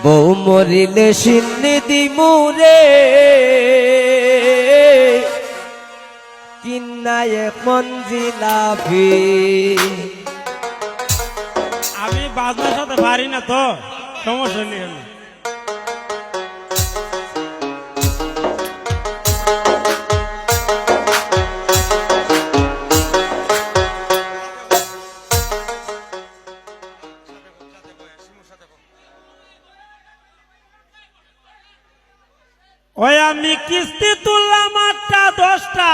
বউ মরিলে সিন্নি দিমুরে কিন্নায় মঞ্জিলাফি। আমি বাজনার সাথে পারি না তো, সমস্যা নেই। ওই আমি কিস্তি তুললাম 8টা 10টা।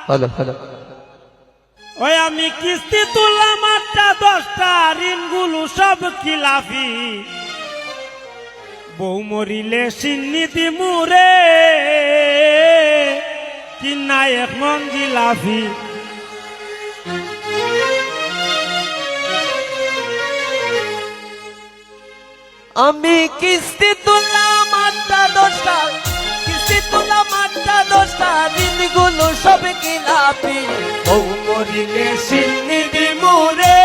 Hello hello. ওই আমি কিস্তি তুললাম 8টা 10টা, ঋণগুলো সব খিলাফি। বউ মরিলে সিন্নি দিমুরে কিনা এক মঞ্জিলাফি। আমি কিস্তি তুললাম 8টা 10টা, কিস্তি তুললাম 8টা 10টা, ঋণগুলো সব খিলাফি। বউ মরিলে সিন্নি দিমুরে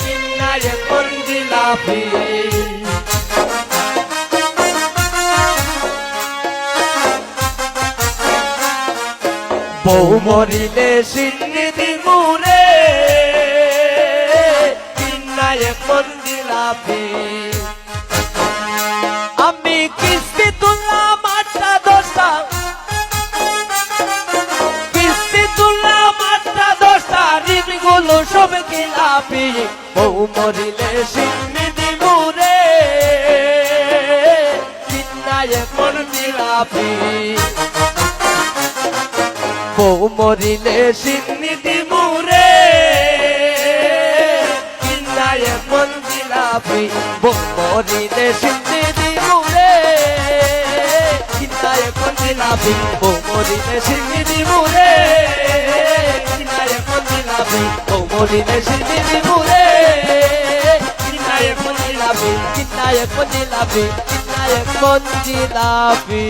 কিন্নায় মঞ্জিলাফি। বউ মরিলে সিন্নি দিমুরে কিন্নায় মঞ্জিলাফি। আমি কিস্তি তুললাম 8টা 10টা, কিস্তি তুললাম 8টা 10টা, ঋণগুলো সব খিলাফি। বউ মরিলে সিন্নি দিমুরে কিন্নায় মঞ্জিলাফি। বউ মরিলে সিন্নি দিমুরে কিন্নায় মঞ্জিলাফি। বউ মরিলে সিন্নি দিমুরে কিন্নায় মঞ্জিলাফি। বউ মরিলে সিন্নি দিমুরে কিন্নায় মঞ্জিলাফি। বউ মরিলে সিন্নি দিমুরে কিন্নায় মঞ্জিলাফি। কিন্নায় মঞ্জিলাফি। কিন্নায় মঞ্জিলাফি।